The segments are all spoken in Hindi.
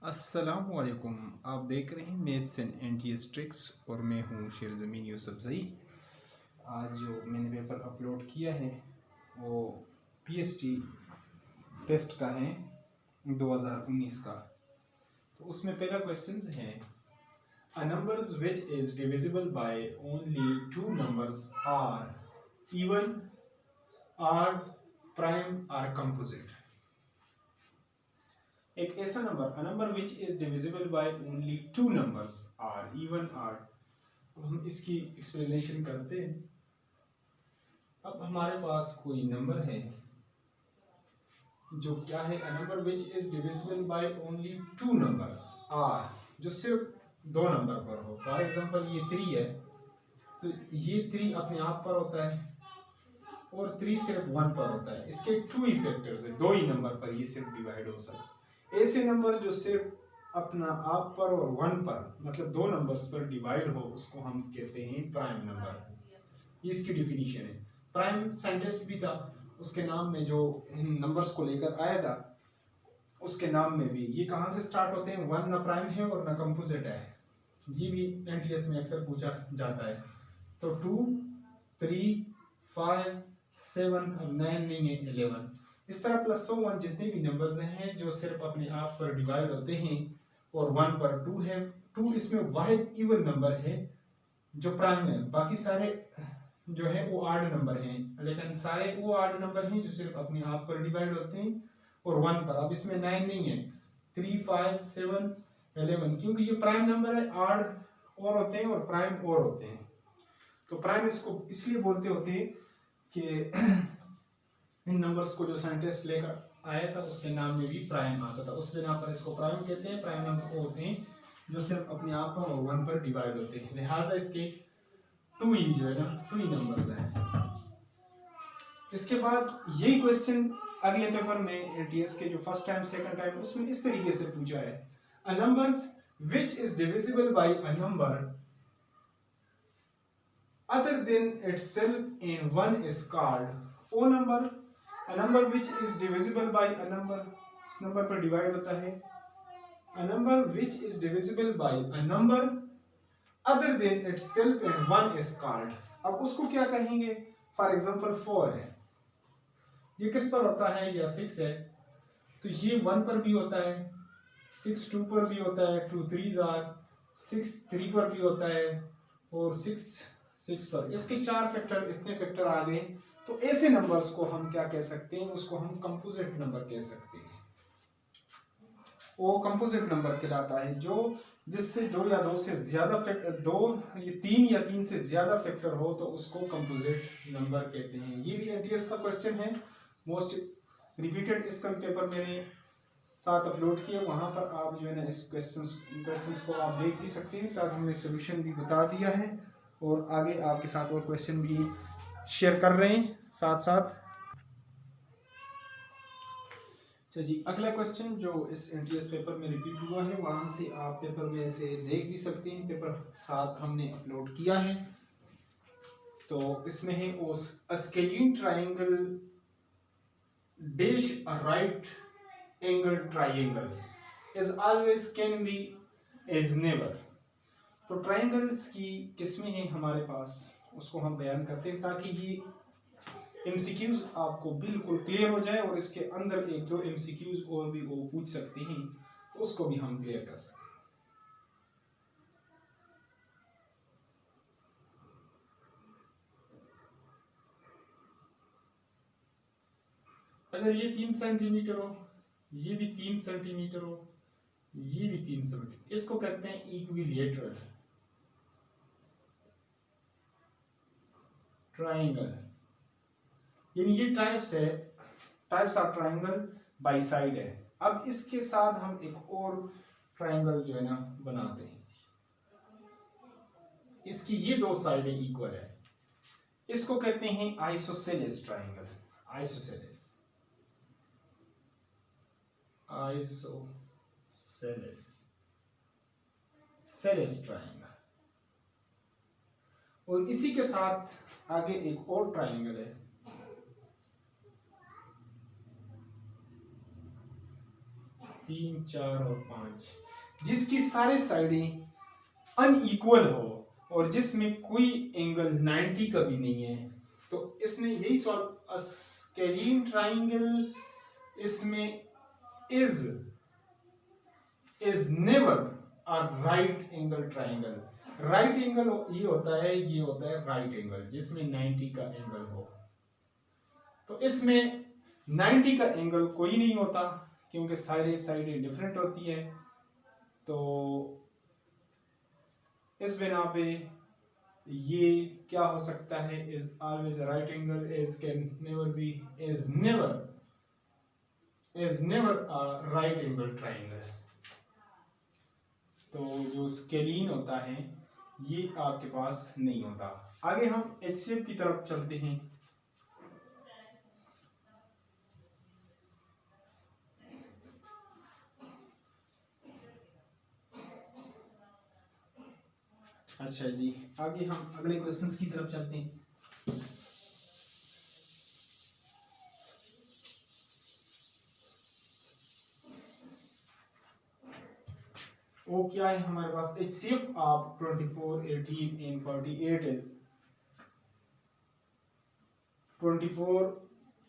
अस्सलामुअलैकुम। आप देख रहे हैं मैथ्स एंड एनटीएस ट्रिक्स और मैं हूं शेर ज़मीन यूसुफजई। आज जो मैंने पेपर अपलोड किया है वो पीएसटी टेस्ट का है 2019 का। तो उसमें पहला क्वेश्चन है a numbers which is divisible by only two numbers are even, odd, prime or composite. एक ऐसा number a number which is divisible by only two numbers are even or. अब हम इसकी एक्सप्लेनेशन करते हैं। अब हमारे पास कोई नंबर है जो क्या है, a number which is divisible by only two numbers are, जो सिर्फ दो नंबर पर हो। फॉर एग्जांपल ये 3 है तो ये 3 अपने आप पर होता है और 3 सिर्फ 1 पर होता है। इसके टू ही फैक्टर्स है, दो ही नंबर पर ये सिर्फ डिवाइड हो सकता है। ऐसे नंबर जो सिर्फ अपना आप पर और 1 पर मतलब दो नंबर्स पर डिवाइड हो उसको हम कहते हैं प्राइम नंबर। ये इसकी डिफिनीशन है। प्राइम साइंटिस्ट भी था, उसके नाम में जो इन नंबर्स को लेकर आया था उसके नाम में भी ये कहाँ से स्टार्ट होते हैं, 1 ना प्राइम है और ना कंपोजिट है। ये भी एनटीएस में अक्सर पूछा जाता है। तो 2, 3, 5, 7 और 9 नहीं है 11। इस तरह प्लस 1 जितने भी नंबर्स हैं जो सिर्फ अपने आप पर डिवाइड होते हैं और 1 पर 2 है। 2 इसमें वाहिद इवन नंबर है जो प्राइम है, बाकी सारे जो है वो आड नंबर हैं, लेकिन सारे वो आड नंबर हैं जो सिर्फ अपने आप पर डिवाइड होते हैं और 1 पर। अब इसमें 9 नहीं है, 3, 5, 7, 11, क्योंकि ये प्राइम नंबर है। आड और होते हैं और प्राइम और होते हैं। तो प्राइम इसको इसलिए बोलते होते हैं कि इन नंबर्स को जो साइंटिस्ट लेकर आया था उसके नाम में भी प्राइम आता था, उस बिना पर इसको प्राइम कहते हैं। प्राइम नंबर वो होते हैं जो सिर्फ अपने आप पर और 1 पर डिवाइड होते हैं, लिहाजा इसके टू ही जो है ना टू ही नंबर्स हैं। इसके बाद यही क्वेश्चन अगले पेपर में एटीएस के जो फर्स्ट टाइम सेकंड टाइम उसमें इस तरीके से पूछा है, a numbers which is divisible bye a number other than itself in one is called o number। a number which is divisible by a number, उस नंबर पर डिवाइड होता है। a number which is divisible by a number other than itself in one is called। अब उसको क्या कहेंगे, फॉर एग्जांपल 4 है, ये किस पर होता है, या 6 है तो ये 1 पर भी होता है, 6 2 पर भी होता है, 2 3s आर, 6 3 पर भी होता है और 6 6 पर। इसके 4 फैक्टर, इतने फैक्टर आ गए। तो ऐसे नंबर्स को हम क्या कह सकते हैं, उसको हम कंपोजिट नंबर कह सकते हैं। वो कंपोजिट नंबर कहलाता है जो जिससे दो या दो से ज्यादा फैक्टर, दो ये 3 या 3 से ज्यादा फैक्टर हो तो उसको कंपोजिट नंबर कहते हैं। ये भी एनटीएस का क्वेश्चन है, मोस्ट रिपीटेड। इसका पेपर मैंने 7 अपलोड किए, वहां पर आप जो है ना इस क्वेश्चंस को आप देख भी सकते हैं। साथ हमने सोल्यूशन भी बता दिया है और आगे आपके साथ और क्वेश्चन भी शेयर कर रहे हैं साथ साथ। अच्छा जी, अगला क्वेश्चन जो इस एनटीएस पेपर में रिपीट हुआ है वहां से आप पेपर में से देख भी सकते हैं। पेपर 7 हमने अपलोड किया है। तो इसमें है a scalene triangle dash a right angle triangle is always can be is never। तो ट्राइंगल्स की किस्में हैं हमारे पास, उसको हम बयान करते हैं ताकि ये एमसीक्यूज आपको बिल्कुल क्लियर हो जाए और इसके अंदर एक दो एमसीक्यूज और भी वो पूछ सकते हैं तो उसको भी हम क्लियर कर सकते हैं। अगर ये 3 सेंटीमीटर हो, ये भी 3 सेंटीमीटर हो, ये भी 3 सेंटीमीटर, इसको कहते हैं इक्विलेटरल ट्राइंगल। यानी ये types of triangle by side है। अब इसके साथ हम एक और ट्राइंगल जो है ना बनाते हैं, इसकी ये दो साइडें इक्वल है, इसको कहते हैं आइसोसेलेस ट्राइंगल। आइसोसेलेस आइसोसेलेस सेलेस ट्राइंगल। और इसी के साथ आगे एक और ट्राइंगल है, 3, 4 और 5, जिसकी सारे साइडें अनइक्वल हो और जिसमें कोई एंगल 90 का भी नहीं है, तो इसने यही सॉल्व स्केलीन ट्राइंगल इसमें is never a right angle triangle. Right angle ये होता है राइट एंगल जिसमें 90 का एंगल हो। तो इसमें 90 का एंगल कोई नहीं होता क्योंकि सारे साइडें डिफरेंट होती है। तो इस बिना पे ये क्या हो सकता है, is always right angle, is can never be, is never a right angle triangle. तो जो स्केलीन होता है ये आपके पास नहीं होता। आगे हम एचसीएफ की तरफ चलते हैं। अच्छा जी, आगे हम अगले क्वेश्चंस की तरफ चलते हैं। वो क्या है हमारे पास, HCF ऑफ 24, 18 and 48 is 24,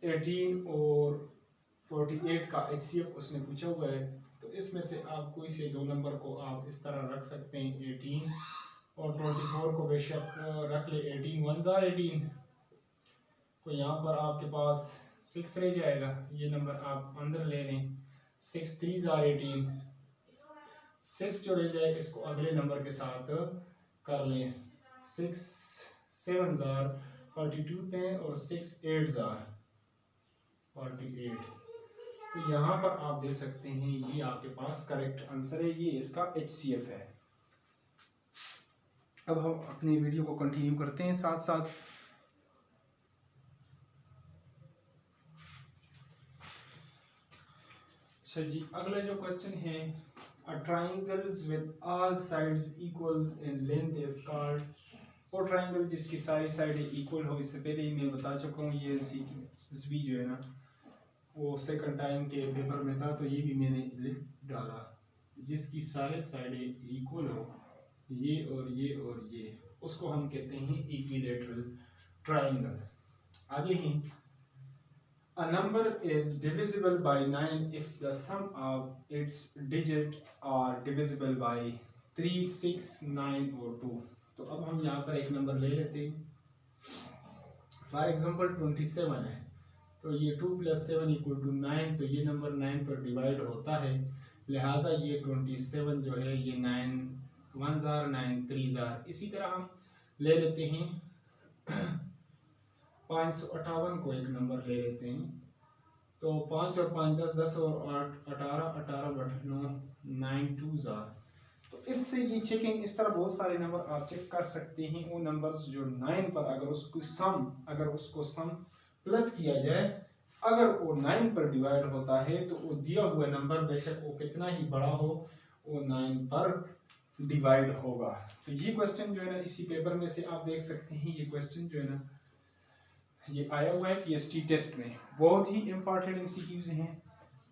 18 और 48 का HCF उसने पूछा हुआ है। तो इसमें से आप कोई से दो नंबर को आप इस तरह रख सकते हैं, 18 और 24 को बेशक रख ले, 18 1 जार 18, तो यहाँ पर आपके पास 6 रह जाएगा। ये नंबर आप अंदर ले लें, 6 3 जार 18, 6 जो रह जाए इसको अगले नंबर के साथ कर लें, 6 7 जार 42 थे और 6 8 जार 48। तो यहाँ पर आप देख सकते हैं ये आपके पास करेक्ट आंसर है, ये इसका HCF है। अब हम अपनी वीडियो को कंटिन्यू करते हैं साथ साथ। अच्छा जी, अगला जो क्वेश्चन है, A triangles with all sides equals in length is called, वो ट्राइंगल जिसकी सारी साइडें इक्वल हो, इससे पहले ही मैं बता चुका हूँ, ये MCQ जो है ना वो सेकंड टाइम के पेपर में था, तो ये भी मैंने लिख डाला, जिसकी सारे साइडें इक्वल हो, ये और ये और ये, उसको हम कहते हैं इक्विलैटरल ट्राइंगल। आगे ही A number is divisible by 9 if the sum of its digit are divisible by 3, 6, 9 और 2। तो अब हम यहाँ पर एक नंबर ले लेते हैं, फॉर एग्जांपल 27 है, तो ये 2 + 7 = 9, तो ये नंबर 9 पर डिवाइड होता है, लिहाजा ये 27 जो है ये 9 1 जार 9 3 जार। इसी तरह हम ले लेते हैं 558 को एक नंबर ले लेते हैं, तो 5 और 5 10 10 और 8 18 18 बटे 9 9 2 जार। तो इससे ये चेकिंग, इस तरह बहुत सारे नंबर आप चेक कर सकते हैं। वो नंबर्स जो 9 पर अगर उसको सम प्लस किया जाए, अगर वो 9 पर डिवाइड होता है तो वो दिया हुआ नंबर बेशक वो कितना ही बड़ा हो वो 9 पर डिवाइड होगा। तो ये क्वेश्चन जो है ना इसी पेपर में से आप देख सकते हैं, ये क्वेश्चन जो है ना ये आया हुआ है PST टेस्ट में। बहुत ही इंपॉर्टेंट MCQs हैं,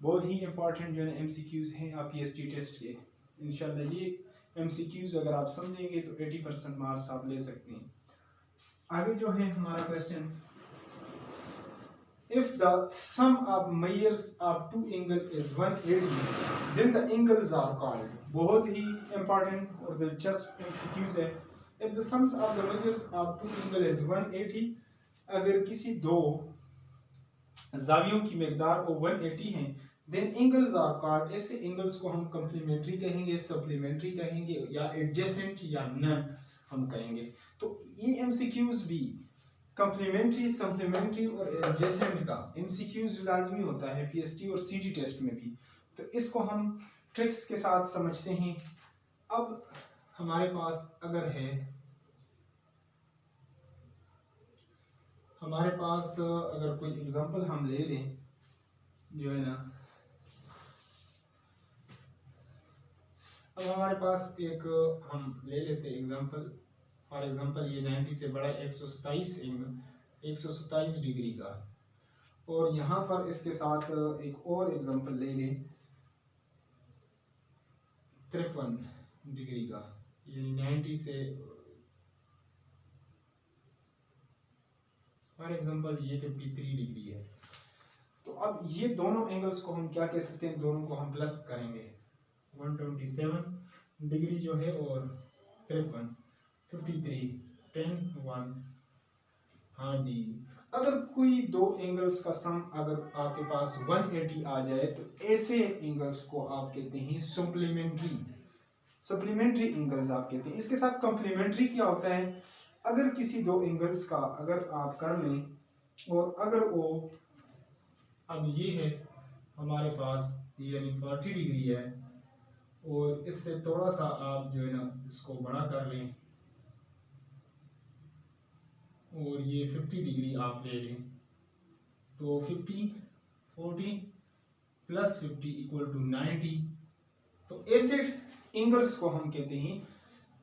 बहुत ही इंपॉर्टेंट जो है MCQs हैं आप PST टेस्ट के। इंशाल्लाह ये MCQs अगर आप समझेंगे तो 80% मार्क्स आप ले सकते हैं। आगे जो है हमारा question, if the sum of measures of two angles is 180 then the angles are called। बहुत ही इंपॉर्टेंट और दिलचस्प MCQs है। if the sums of the measures of two angles is 180, अगर किसी दो जावियों की मिकदार वो 180 हैं, देन एंगल्स आर कॉल्ड, ऐसे एंगल्स को हम कम्प्लीमेंट्री कहेंगे, सप्लीमेंट्री कहेंगे, या एडजेसेंट या नन हम कहेंगे। तो ये MCQs भी कम्प्लीमेंट्री, सप्लीमेंट्री और एडजेसेंट का MCQs लाजमी होता है PST और CT टेस्ट में भी। तो इसको हम ट्रिक्स के साथ समझते हैं। अब हमारे पास अगर है, हमारे पास अगर कोई एग्जांपल हम ले लें जो है ना, अब हमारे पास एक हम ले लेते हैं एग्जांपल, फॉर एग्जांपल ये 90 से बड़ा 127 डिग्री का, और यहाँ पर इसके साथ एक और एग्जांपल ले लें 53 डिग्री का, यानी 90 से फॉर एग्जांपल ये 53 डिग्री है। तो अब ये दोनों एंगल्स को हम क्या कह सकते हैं, दोनों को हम प्लस करेंगे। 127 डिग्री जो है और 53, 53, 10, 1। हाँ जी, अगर कोई दो एंगल्स का सम अगर आपके पास 180 आ जाए तो ऐसे एंगल्स को आप कहते हैं सप्लीमेंट्री, सप्लीमेंट्री एंगल्स आप कहते हैं। इसके साथ कॉम्प्लीमेंट्री क्या होता है, अगर किसी दो एंगल्स का अगर आप कर लें और अगर वो, अब ये है हमारे पास यानी 40 डिग्री है और इससे थोड़ा सा आप जो है ना इसको बड़ा कर लें और ये 50 डिग्री आप ले लें, तो 50, 40 प्लस 50 इक्वल टू 90। तो ऐसे एंगल्स को हम कहते हैं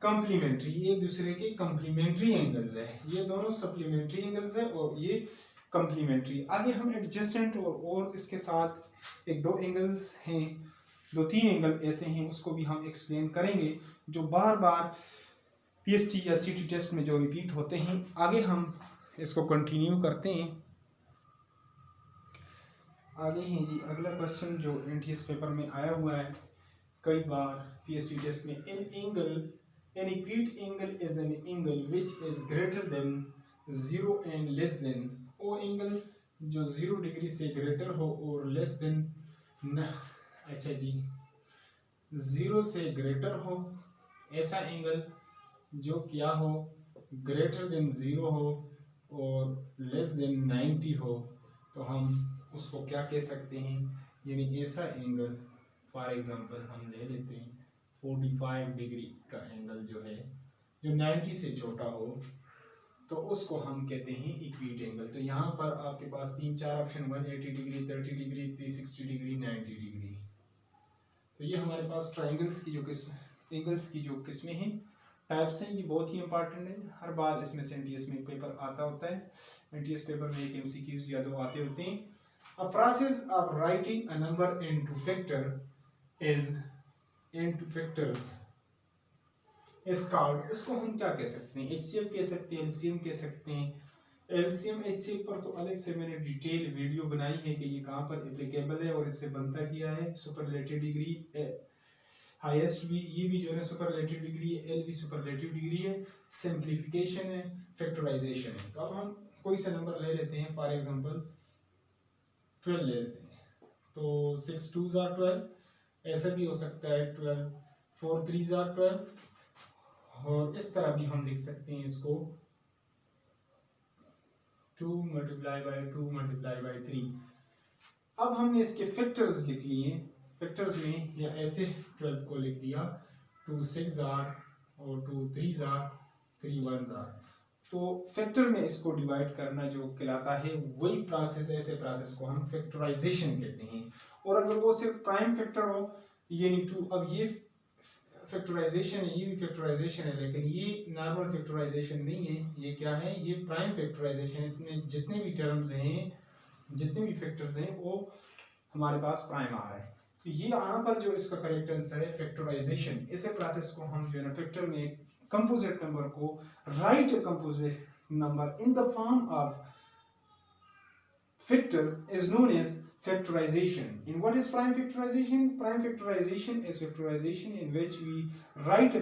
कॉम्प्लीमेंट्री, एक दूसरे के कॉम्प्लीमेंट्री एंगल्स है। ये दोनों सप्लीमेंट्री एंगल्स है और ये कॉम्प्लीमेंट्री। आगे हम एडजेसेंट और इसके साथ एक दो एंगल्स हैं, दो तीन एंगल ऐसे हैं, उसको भी हम एक्सप्लेन करेंगे जो बार बार पीएसटी या सीटी टेस्ट में जो रिपीट होते हैं। आगे हम इसको कंटिन्यू करते हैं। आगे हैं जी अगला क्वेश्चन जो एनटीएस पेपर में आया हुआ है कई बार पीएसटी टेस्ट में, an acute angle is an angle which is greater than 0 and less than, वो एंगल जो 0 डिग्री से ग्रेटर हो और लेस देन अच्छा जी 0 से ग्रेटर हो, ऐसा एंगल जो क्या हो ग्रेटर देन 0 हो और लेस देन 90 हो, तो हम उसको क्या कह सकते हैं, यानी ऐसा एंगल फॉर एग्जांपल हम ले लेते हैं 45 डिग्री का एंगल जो है जो 90 से छोटा हो, तो उसको हम कहते हैं इक्विट एंगल। तो यहाँ पर आपके पास 3-4 option 180 degree, 30 degree, 360 degree, 90 degree. तो ये हमारे पास ट्राइंगल्स की जो एंगल्स की जो किस्में हैं, टाइप्स हैं, ये बहुत ही इंपॉर्टेंट है। हर बार इसमें से एनटीएस में पेपर आता होता है, एनटीएस पेपर में एक एमसीक्यूज या दो आते होते हैं। A process of writing a number into factors is called, इसको हम क्या कह सकते हैं, HCF कह सकते हैं, LCM कह सकते हैं। LCM HCF पर तो अलग से मैंने डिटेल वीडियो बनाई है कि ये कहाँ पर एप्लीकेबल है और इससे बनता क्या है। सुपरलेटिव डिग्री, हाईएस्ट भी, ये भी जो है सुपरलेटिव डिग्री है, एल भी सुपरलेटिव डिग्री है, सिंप्लीफिकेशन है, फैक्टराइजेशन है। तो अब हम कोई सा नंबर ले लेते हैं, फॉर एग्जांपल 12 ले लेते हैं, तो 6 2s are 12, ऐसा भी हो सकता है 12 4 3s are 12, और इस तरह भी हम लिख सकते हैं इसको 2 multiply by 2 multiply by 3। अब हमने इसके फैक्टर्स लिख लिए, फैक्टर्स में या ऐसे 12 को लिख दिया 2 6s are और 2 3s are 3 1s are। तो फैक्टर में इसको डिवाइड करना जो कहलाता है वही प्रोसेस, ऐसे प्रोसेस को हम फैक्टराइजेशन कहते हैं। और अगर वो सिर्फ प्राइम फैक्टर हो यानी 2, अब ये फैक्टराइजेशन है, ये भी फैक्टराइजेशन है, लेकिन ये नॉर्मल फैक्टराइजेशन नहीं है, ये क्या है, ये प्राइम फैक्टराइजेशन है। इतने जितने भी टर्म्स हैं, जितने भी फैक्टर्स हैं, वो हमारे पास प्राइम आ रहा है। तो ये यहाँ पर जो इसका करेक्ट आंसर है फैक्टराइजेशन। ऐसे प्रोसेस को हम जो है ना फैक्टर में कंपोजिट नंबर को, right composite number in the form of factor is known as factorization. And what is prime factorization? Prime factorization is factorization in which we write a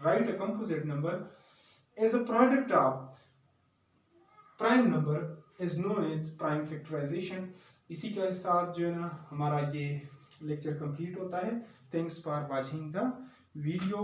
write a composite number as a product of prime number is known as prime factorization. इसी के साथ जो है ना हमारा ये लेक्चर कंप्लीट होता है। Thanks for watching the video.